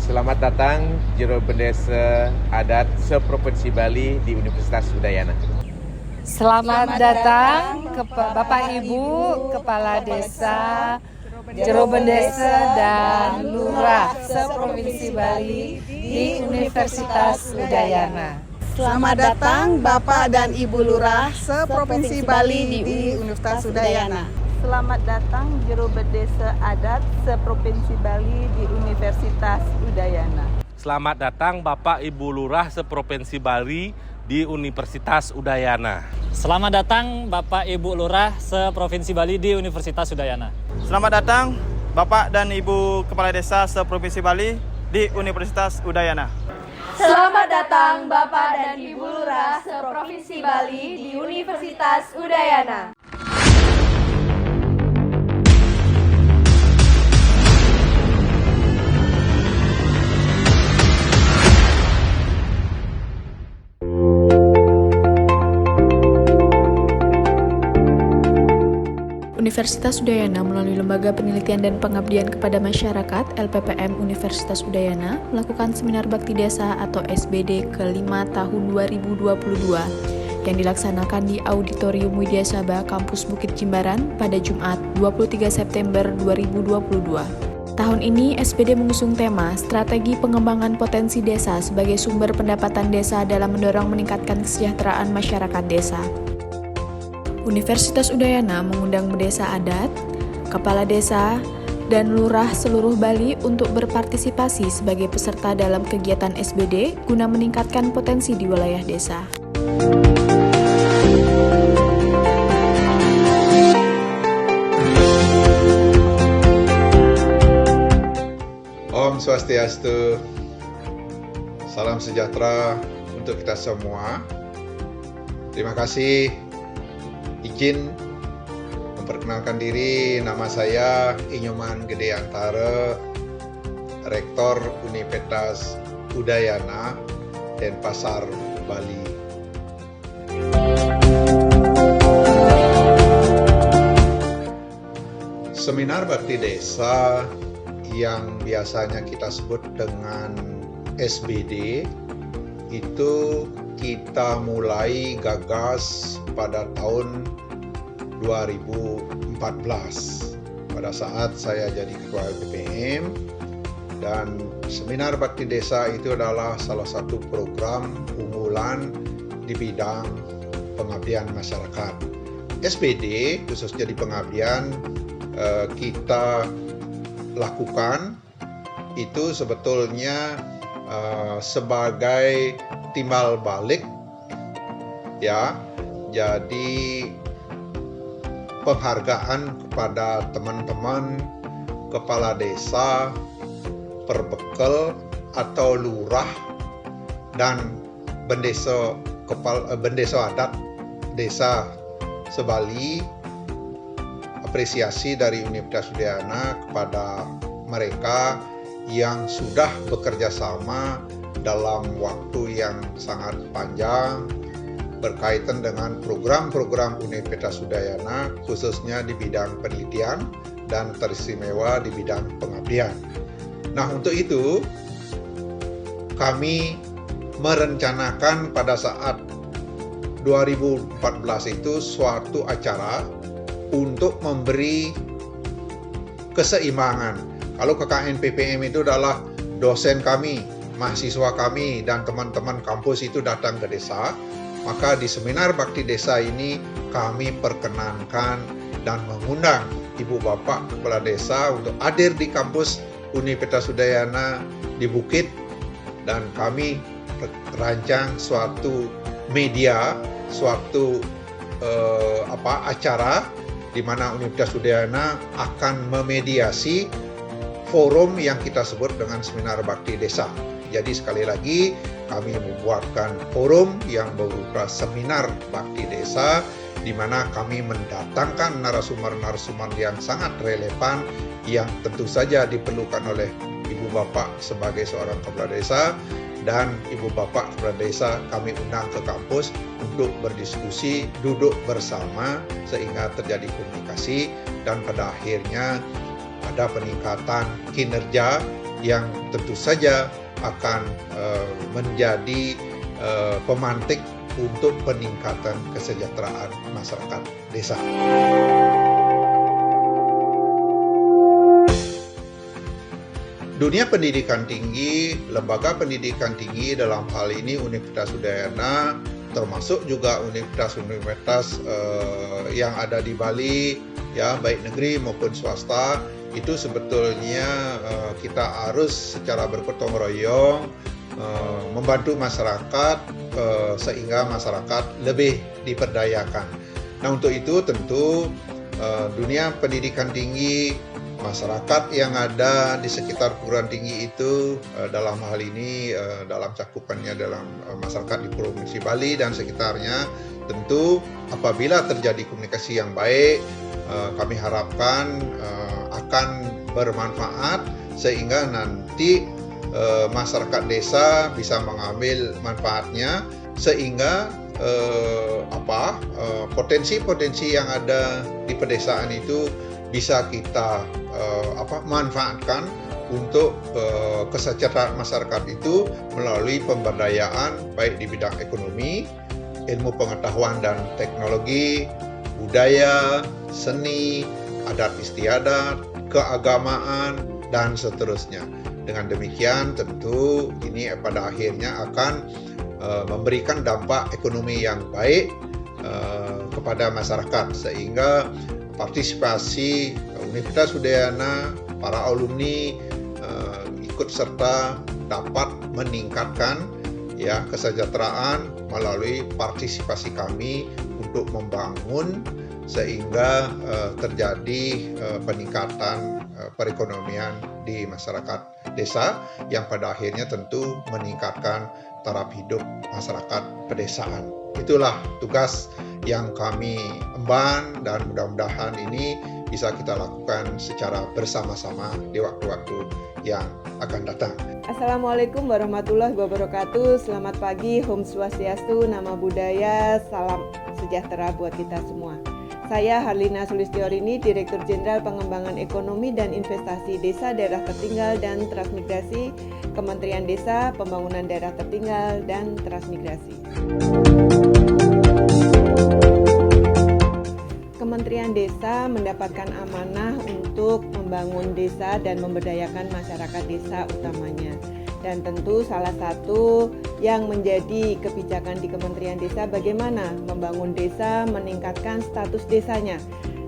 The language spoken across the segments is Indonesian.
Selamat datang Juru Bendesa Adat se-Provinsi Bali di Universitas Udayana. Selamat datang Bapak Ibu Kepala Desa, Juru Bendesa dan Lurah se-Provinsi Bali di Universitas Udayana. Selamat datang Bapak dan Ibu Lurah se-Provinsi Bali di Universitas Udayana. Selamat datang Juru Bendesa Adat se-Provinsi Bali di Universitas Udayana. Selamat datang Bapak Ibu Lurah se-Provinsi Bali di Universitas Udayana. Selamat datang Bapak Ibu Lurah se-Provinsi Bali di Universitas Udayana. Selamat datang Bapak dan Ibu Kepala Desa se-Provinsi Bali di Universitas Udayana. Selamat datang Bapak dan Ibu Lurah se-Provinsi Bali di Universitas Udayana. Universitas Udayana melalui Lembaga Penelitian dan Pengabdian kepada Masyarakat LPPM Universitas Udayana melakukan Seminar Bakti Desa atau SBD ke-5 tahun 2022 yang dilaksanakan di Auditorium Widya Sabha Kampus Bukit Jimbaran pada Jumat 23 September 2022. Tahun ini SBD mengusung tema Strategi Pengembangan Potensi Desa sebagai sumber pendapatan desa dalam mendorong meningkatkan kesejahteraan masyarakat desa. Universitas Udayana mengundang desa adat, kepala desa, dan lurah seluruh Bali untuk berpartisipasi sebagai peserta dalam kegiatan SBD guna meningkatkan potensi di wilayah desa. Om Swastiastu, salam sejahtera untuk kita semua. Terima kasih. Izin memperkenalkan diri, nama saya Inyoman Gede Antara, Rektor Universitas Udayana, Denpasar, Bali. Seminar Bakti Desa yang biasanya kita sebut dengan SBD itu kita mulai gagas pada tahun 2014 pada saat saya jadi Ketua LPPM, dan Seminar Bakti Desa itu adalah salah satu program unggulan di bidang pengabdian masyarakat. SBD khususnya di pengabdian kita lakukan itu sebetulnya sebagai timbal balik, ya, jadi penghargaan kepada teman-teman kepala desa, perbekel atau lurah dan bendesa adat desa sebali. Apresiasi dari Universitas Udayana kepada mereka yang sudah bekerja sama dalam waktu yang sangat panjang berkaitan dengan program-program Universitas Udayana khususnya di bidang penelitian dan teristimewa di bidang pengabdian. Nah, untuk itu kami merencanakan pada saat 2014 itu suatu acara untuk memberi keseimbangan. Kalau KKN PPM itu adalah dosen kami, mahasiswa kami, dan teman-teman kampus itu datang ke desa, maka di Seminar Bakti Desa ini kami perkenankan dan mengundang Ibu Bapak Kepala Desa untuk hadir di kampus Universitas Udayana di Bukit, dan kami rancang suatu media, suatu acara di mana Universitas Udayana akan memediasi forum yang kita sebut dengan Seminar Bakti Desa. Jadi sekali lagi kami membuatkan forum yang berupa Seminar Bakti Desa di mana kami mendatangkan narasumber-narasumber yang sangat relevan yang tentu saja diperlukan oleh Ibu Bapak sebagai seorang kepala desa, dan Ibu Bapak Kepala Desa kami undang ke kampus untuk berdiskusi, duduk bersama sehingga terjadi komunikasi, dan pada akhirnya ada peningkatan kinerja yang tentu saja akan menjadi pemantik untuk peningkatan kesejahteraan masyarakat desa. Dunia pendidikan tinggi, lembaga pendidikan tinggi dalam hal ini Universitas Udayana, termasuk juga universitas-universitas yang ada di Bali, ya baik negeri maupun swasta, itu sebetulnya kita harus secara bergotong royong membantu masyarakat sehingga masyarakat lebih diperdayakan. Nah, untuk itu tentu dunia pendidikan tinggi, masyarakat yang ada di sekitar perguruan tinggi itu dalam hal ini dalam cakupannya dalam masyarakat di Provinsi Bali dan sekitarnya, tentu apabila terjadi komunikasi yang baik, kami harapkan akan bermanfaat sehingga nanti masyarakat desa bisa mengambil manfaatnya sehingga potensi-potensi yang ada di pedesaan itu bisa kita manfaatkan untuk kesejahteraan masyarakat itu melalui pemberdayaan baik di bidang ekonomi, ilmu pengetahuan dan teknologi, budaya, seni, adat istiadat, keagamaan, dan seterusnya. Dengan demikian tentu ini pada akhirnya akan memberikan dampak ekonomi yang baik kepada masyarakat sehingga partisipasi Universitas Udayana, para alumni ikut serta dapat meningkatkan ya kesejahteraan melalui partisipasi kami untuk membangun sehingga terjadi peningkatan perekonomian di masyarakat desa yang pada akhirnya tentu meningkatkan taraf hidup masyarakat pedesaan. Itulah tugas yang kami emban dan mudah-mudahan ini bisa kita lakukan secara bersama-sama di waktu-waktu yang akan datang. Assalamualaikum warahmatullahi wabarakatuh. Selamat pagi, Om Swastiastu, Nama Budaya, salam sejahtera buat kita semua. Saya Harlina Sulistiorini, Direktur Jenderal Pengembangan Ekonomi dan Investasi Desa, Daerah Tertinggal dan Transmigrasi, Kementerian Desa, Pembangunan Daerah Tertinggal dan Transmigrasi. Kementerian Desa mendapatkan amanah untuk membangun desa dan memberdayakan masyarakat desa utamanya. Dan tentu salah satu yang menjadi kebijakan di Kementerian Desa bagaimana membangun desa, meningkatkan status desanya.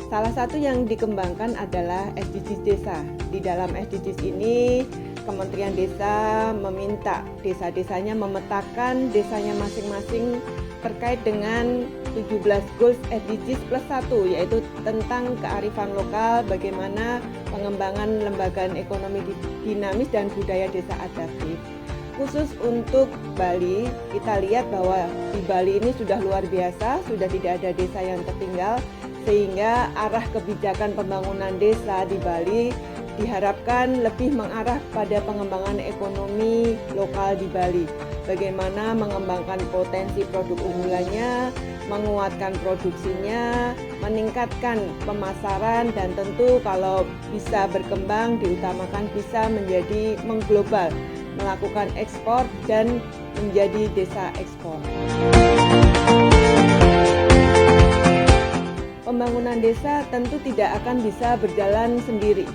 Salah satu yang dikembangkan adalah SDGs desa. Di dalam SDGs ini Kementerian Desa meminta desa-desanya memetakan desanya masing-masing terkait dengan 17 goals SDGs plus 1, yaitu tentang kearifan lokal, bagaimana pengembangan lembaga ekonomi dinamis dan budaya desa adaptif. Khusus untuk Bali, kita lihat bahwa di Bali ini sudah luar biasa, sudah tidak ada desa yang tertinggal, sehingga arah kebijakan pembangunan desa di Bali diharapkan lebih mengarah pada pengembangan ekonomi lokal di Bali. Bagaimana mengembangkan potensi produk unggulannya, menguatkan produksinya, meningkatkan pemasaran, dan tentu kalau bisa berkembang diutamakan bisa menjadi mengglobal, melakukan ekspor dan menjadi desa ekspor. Pembangunan desa tentu tidak akan bisa berjalan sendiri.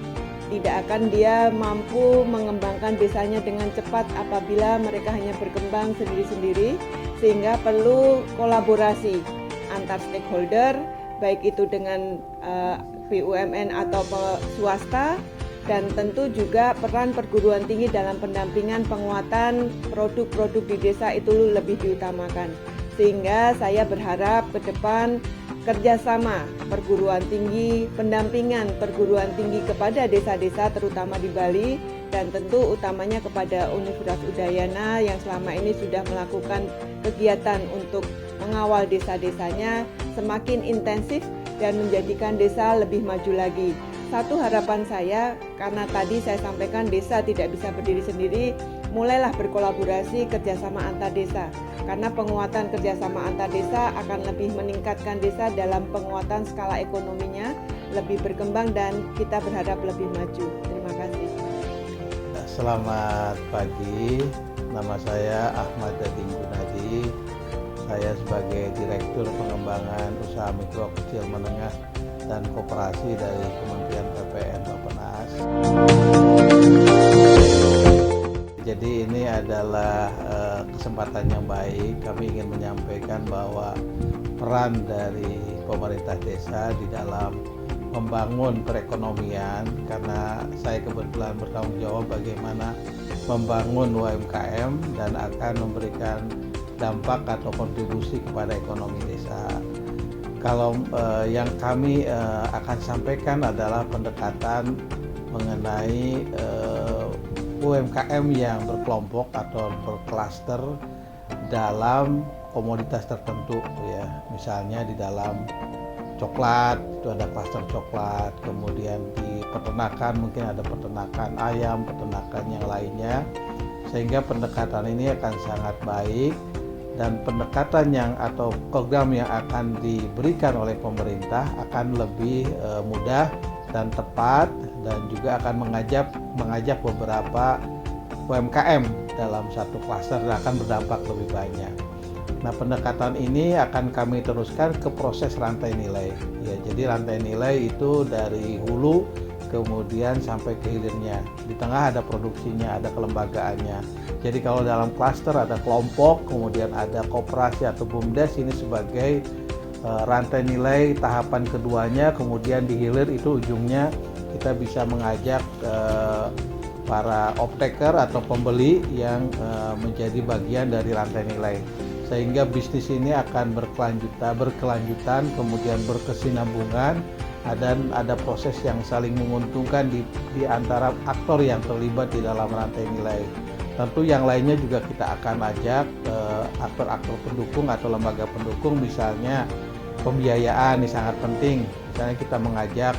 Tidak akan dia mampu mengembangkan desanya dengan cepat apabila mereka hanya berkembang sendiri-sendiri, sehingga perlu kolaborasi antar stakeholder, baik itu dengan BUMN atau swasta, dan tentu juga peran perguruan tinggi dalam pendampingan penguatan produk-produk di desa itu lebih diutamakan. Sehingga saya berharap ke depan kerjasama perguruan tinggi, pendampingan perguruan tinggi kepada desa-desa terutama di Bali, dan tentu utamanya kepada Universitas Udayana yang selama ini sudah melakukan kegiatan untuk mengawal desa-desanya semakin intensif dan menjadikan desa lebih maju lagi. Satu harapan saya, karena tadi saya sampaikan desa tidak bisa berdiri sendiri, mulailah berkolaborasi kerjasama antar desa. Karena penguatan kerjasama antar desa akan lebih meningkatkan desa dalam penguatan skala ekonominya, lebih berkembang dan kita berharap lebih maju. Terima kasih. Selamat pagi, nama saya Ahmad Dading Gunadi. Saya sebagai Direktur Pengembangan Usaha Mikro Kecil Menengah dan Koperasi dari Kementerian PPN Bappenas. Jadi ini adalah kesempatan yang baik. Kami ingin menyampaikan bahwa peran dari pemerintah desa di dalam membangun perekonomian, karena saya kebetulan bertanggung jawab bagaimana membangun UMKM dan akan memberikan dampak atau kontribusi kepada ekonomi desa. Kalau yang kami akan sampaikan adalah pendekatan mengenai UMKM yang berkelompok atau berklaster dalam komoditas tertentu, ya. Misalnya di dalam coklat itu ada klaster coklat, kemudian di peternakan mungkin ada peternakan ayam, peternakan yang lainnya, sehingga pendekatan ini akan sangat baik dan pendekatan yang atau program yang akan diberikan oleh pemerintah akan lebih mudah dan tepat, dan juga akan mengajak beberapa UMKM dalam satu klaster dan akan berdampak lebih banyak. Nah, pendekatan ini akan kami teruskan ke proses rantai nilai. Ya, jadi rantai nilai itu dari hulu kemudian sampai ke hilirnya. Di tengah ada produksinya, ada kelembagaannya. Jadi kalau dalam klaster ada kelompok, kemudian ada koperasi atau BUMDes, ini sebagai rantai nilai tahapan keduanya. Kemudian di hilir itu ujungnya kita bisa mengajak para off-taker atau pembeli yang menjadi bagian dari rantai nilai, sehingga bisnis ini akan berkelanjutan, kemudian berkesinambungan, dan ada proses yang saling menguntungkan di antara aktor yang terlibat di dalam rantai nilai. Tentu yang lainnya juga kita akan ajak aktor-aktor pendukung atau lembaga pendukung, misalnya pembiayaan ini sangat penting. Misalnya kita mengajak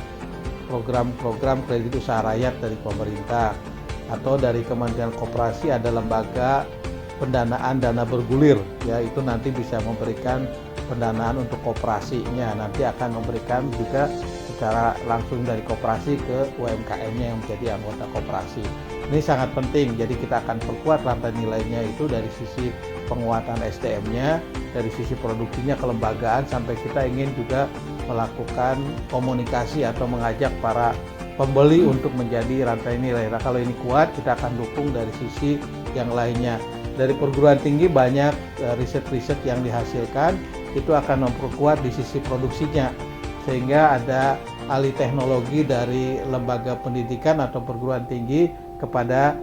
program-program kredit usaha rakyat dari pemerintah, atau dari Kementerian Koperasi ada lembaga pendanaan dana bergulir, ya, itu nanti bisa memberikan pendanaan untuk koperasinya, nanti akan memberikan juga secara langsung dari koperasi ke UMKM-nya yang menjadi anggota koperasi. Ini sangat penting, jadi kita akan perkuat rantai nilainya itu dari sisi penguatan SDM-nya, dari sisi produksinya, kelembagaan, sampai kita ingin juga melakukan komunikasi atau mengajak para pembeli untuk menjadi rantai nilai. Nah, kalau ini kuat, kita akan dukung dari sisi yang lainnya. Dari perguruan tinggi banyak riset-riset yang dihasilkan, itu akan memperkuat di sisi produksinya, sehingga ada alih teknologi dari lembaga pendidikan atau perguruan tinggi kepada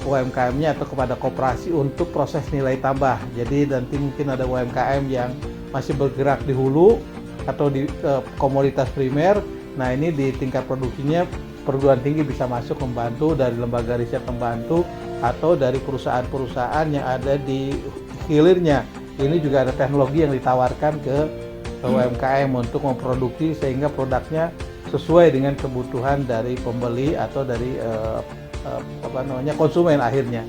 UMKM-nya atau kepada koperasi untuk proses nilai tambah. Jadi nanti mungkin ada UMKM yang masih bergerak di hulu atau di komoditas primer. Nah, ini di tingkat produksinya perguruan tinggi bisa masuk membantu, dari lembaga riset membantu, atau dari perusahaan-perusahaan yang ada di hilirnya. Ini juga ada teknologi yang ditawarkan ke UMKM untuk memproduksi sehingga produknya sesuai dengan kebutuhan dari pembeli atau dari konsumen akhirnya.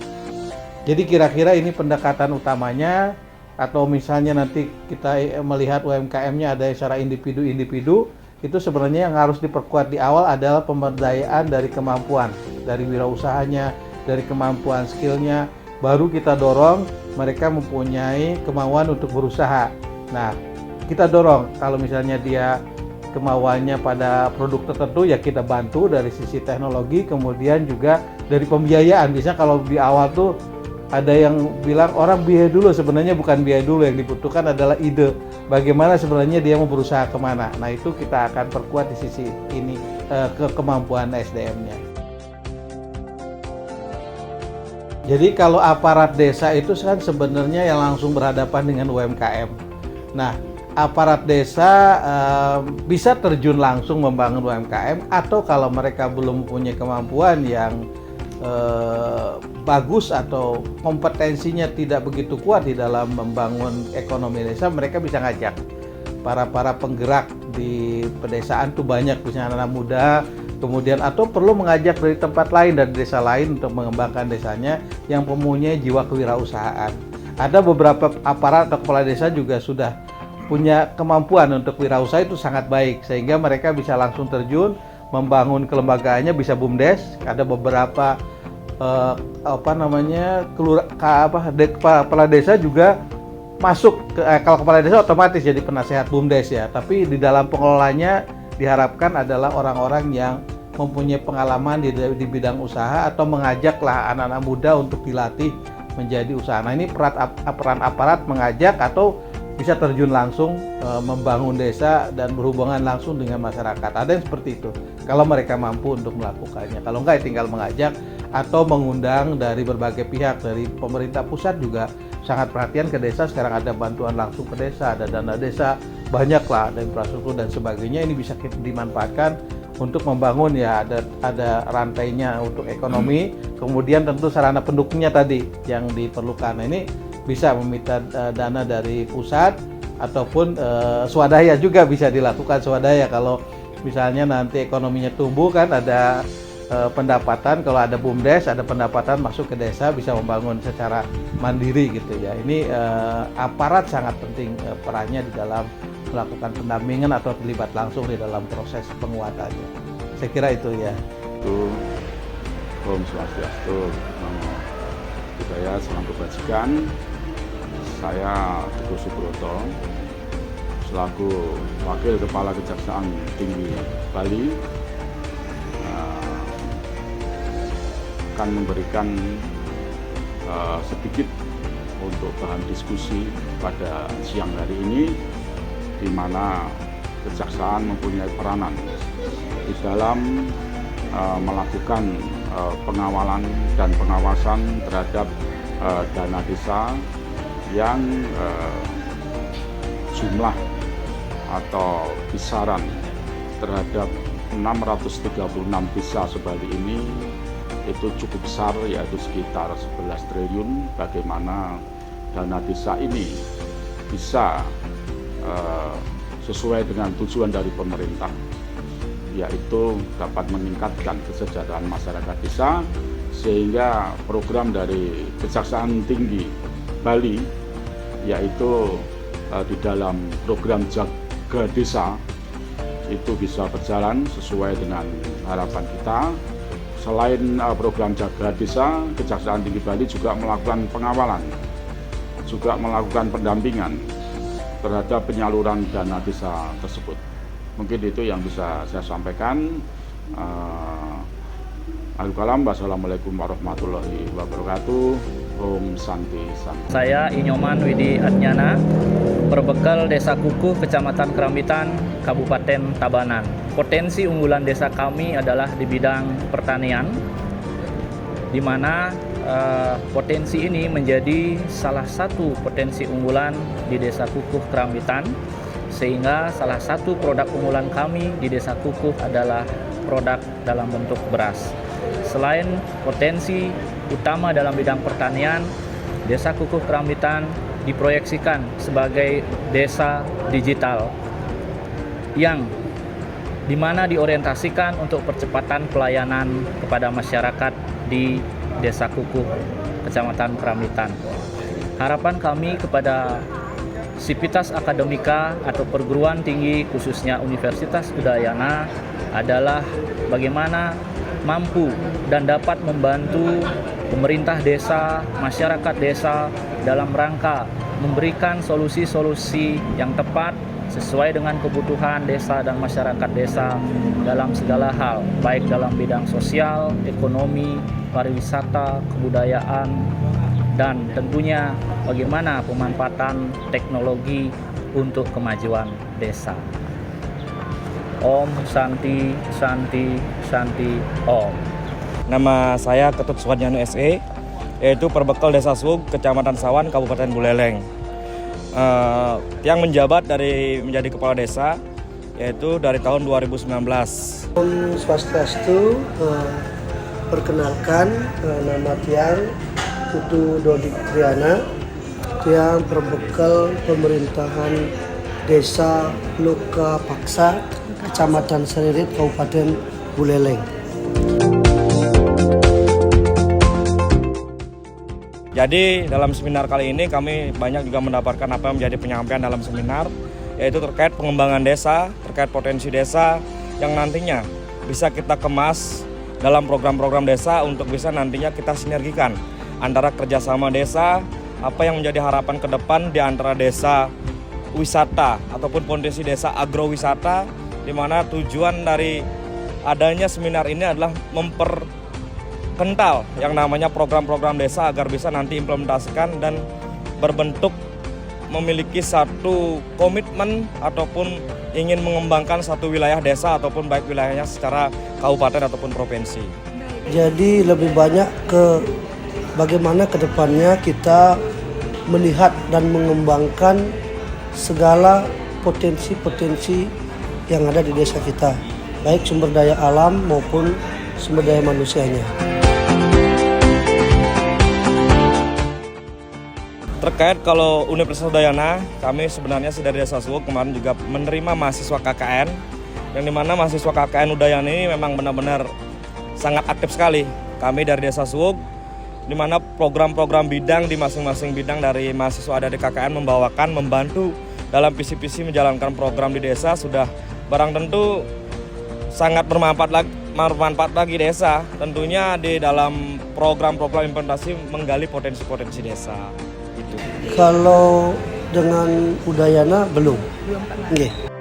Jadi kira-kira ini pendekatan utamanya. Atau misalnya nanti kita melihat UMKM-nya ada secara individu-individu, itu sebenarnya yang harus diperkuat di awal adalah pemberdayaan dari kemampuan, dari wirausahanya, dari kemampuan skillnya, baru kita dorong mereka mempunyai kemauan untuk berusaha. Nah, kita dorong kalau misalnya dia kemauannya pada produk tertentu, ya kita bantu dari sisi teknologi, kemudian juga dari pembiayaan. Biasanya kalau di awal tuh ada yang bilang orang biaya dulu, sebenarnya bukan biaya dulu, yang dibutuhkan adalah ide. Bagaimana sebenarnya dia mau berusaha kemana. Nah, itu kita akan perkuat di sisi ini, kemampuan SDM-nya. Jadi kalau aparat desa itu kan sebenarnya yang langsung berhadapan dengan UMKM. Nah, aparat desa bisa terjun langsung membangun UMKM, atau kalau mereka belum punya kemampuan yang bagus atau kompetensinya tidak begitu kuat di dalam membangun ekonomi desa, mereka bisa ngajak para penggerak di pedesaan tuh banyak, misalnya anak muda, kemudian atau perlu mengajak dari tempat lain, dari desa lain untuk mengembangkan desanya yang mempunyai jiwa kewirausahaan. Ada beberapa aparat atau kepala desa juga sudah punya kemampuan untuk wirausaha, itu sangat baik, sehingga mereka bisa langsung terjun membangun kelembagaannya, bisa BUMDes. Ada beberapa kepala desa juga masuk kalau kepala desa otomatis jadi penasehat BUMDes ya. Tapi di dalam pengelolanya diharapkan adalah orang-orang yang mempunyai pengalaman di bidang usaha atau mengajaklah anak-anak muda untuk dilatih menjadi usaha. Nah, ini peran aparat mengajak atau bisa terjun langsung membangun desa dan berhubungan langsung dengan masyarakat. Ada yang seperti itu kalau mereka mampu untuk melakukannya. Kalau enggak, tinggal mengajak atau mengundang dari berbagai pihak. Dari pemerintah pusat juga sangat perhatian ke desa. Sekarang ada bantuan langsung ke desa, ada dana desa, banyaklah, ada infrastruktur dan sebagainya. Ini bisa dimanfaatkan untuk membangun ya, ada rantainya untuk ekonomi. Kemudian tentu sarana pendukungnya tadi yang diperlukan. Nah, ini bisa meminta dana dari pusat ataupun swadaya juga bisa dilakukan swadaya. Kalau misalnya nanti ekonominya tumbuh kan ada pendapatan, kalau ada BUMDes ada pendapatan masuk ke desa, bisa membangun secara mandiri gitu ya. Ini aparat sangat penting perannya di dalam melakukan pendampingan atau terlibat langsung di dalam proses penguatannya. Saya kira itu ya. Itu Om Swastiastu, Namo Buddhaya, Salam Kebajikan. Saya Teguh Subroto selaku Wakil Kepala Kejaksaan Tinggi Bali akan memberikan sedikit untuk bahan diskusi pada siang hari ini, di mana Kejaksaan mempunyai peranan di dalam melakukan pengawalan dan pengawasan terhadap dana desa yang jumlah atau kisaran terhadap 636 desa sebali ini itu cukup besar, yaitu sekitar 11 triliun. Bagaimana dana desa ini bisa sesuai dengan tujuan dari pemerintah, yaitu dapat meningkatkan kesejahteraan masyarakat desa, sehingga program dari Kejaksaan Tinggi Bali, yaitu di dalam program Jaga Desa, itu bisa berjalan sesuai dengan harapan kita. Selain program Jaga Desa, Kejaksaan Tinggi Bali juga melakukan pengawalan, juga melakukan pendampingan terhadap penyaluran dana desa tersebut. Mungkin itu yang bisa saya sampaikan. Wassalamualaikum warahmatullahi wabarakatuh. Om Santi Santi. Saya Inyoman Widi Adnyana, berbekal Desa Kukuh, Kecamatan Kerambitan, Kabupaten Tabanan. Potensi unggulan desa kami adalah di bidang pertanian, di mana potensi ini menjadi salah satu potensi unggulan di Desa Kukuh Kerambitan, sehingga salah satu produk unggulan kami di Desa Kukuh adalah produk dalam bentuk beras. Selain potensi utama dalam bidang pertanian, Desa Kukuh Kerambitan diproyeksikan sebagai desa digital yang dimana diorientasikan untuk percepatan pelayanan kepada masyarakat di Desa Kukuh, Kecamatan Kerambitan. Harapan kami kepada Sivitas Akademika atau perguruan tinggi khususnya Universitas Udayana adalah bagaimana mampu dan dapat membantu pemerintah desa, masyarakat desa dalam rangka memberikan solusi-solusi yang tepat sesuai dengan kebutuhan desa dan masyarakat desa dalam segala hal, baik dalam bidang sosial, ekonomi, pariwisata, kebudayaan, dan tentunya bagaimana pemanfaatan teknologi untuk kemajuan desa. Om Santi Santi Santi Om. Nama saya Ketut Suwadjano SE, yaitu perbekal Desa Sug, Kecamatan Sawan, Kabupaten Buleleng. Yang menjabat menjadi kepala desa yaitu dari tahun 2019. Om Swastiastu, perkenalkan nama Tiang Putu Dodik Triana, Tiang berbekal pemerintahan Desa Loka Paksa, Kecamatan Seririt, Kabupaten Buleleng. Jadi dalam seminar kali ini kami banyak juga mendapatkan apa yang menjadi penyampaian dalam seminar, yaitu terkait pengembangan desa, terkait potensi desa yang nantinya bisa kita kemas dalam program-program desa untuk bisa nantinya kita sinergikan antara kerjasama desa, apa yang menjadi harapan ke depan di antara desa wisata ataupun potensi desa agrowisata, di mana tujuan dari adanya seminar ini adalah memperkental yang namanya program-program desa agar bisa nanti implementasikan dan berbentuk memiliki satu komitmen ataupun ingin mengembangkan satu wilayah desa ataupun baik wilayahnya secara kabupaten ataupun provinsi. Jadi lebih banyak ke bagaimana ke depannya kita melihat dan mengembangkan segala potensi-potensi yang ada di desa kita, baik sumber daya alam maupun sumber daya manusianya. Terkait kalau Universitas Udayana, kami sebenarnya dari Desa Suwuk kemarin juga menerima mahasiswa KKN, yang dimana mahasiswa KKN Udayana ini memang benar-benar sangat aktif sekali. Kami dari Desa Suwuk, di mana program-program bidang di masing-masing bidang dari mahasiswa ada di KKN membantu dalam visi-visi menjalankan program di desa sudah barang tentu sangat bermanfaat bagi desa. Tentunya di dalam program-program implementasi menggali potensi-potensi desa. Gitu. Kalau dengan Udayana belum. Nggih.